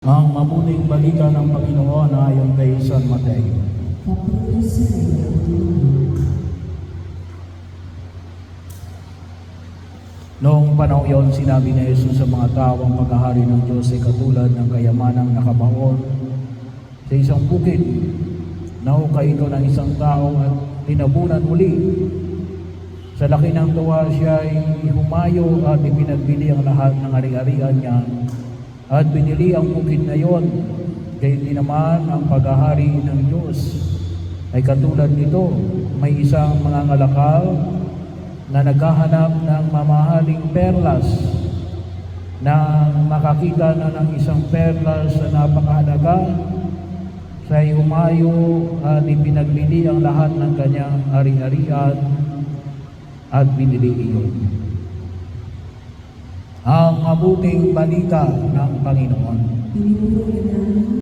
Ang mabuting balita ng Panginoon ayon kay San Mateo. Noong panahon yon, sinabi ni Jesus sa mga tao, ang paghahari ng Diyos ay katulad ng kayamanang nakabaon sa isang bukid. Nahukay ito ng isang tao at tinabunan uli. Sa laki ng tuwa siya ay humayo at ipinagbili ang lahat ng ari-arian niya at binili ang bukid na yon. Gayon din naman ang paghahari ng Diyos ay katulad nito. May isang mangangalakal na naghahanap ng mamahaling perlas. Nang makakita na ng isang perlas na napakahalaga, siya ay humayo at ipinagbili ang lahat ng kanyang ari-arian at binili iyon. Ang mabuting balita ng Panginoon.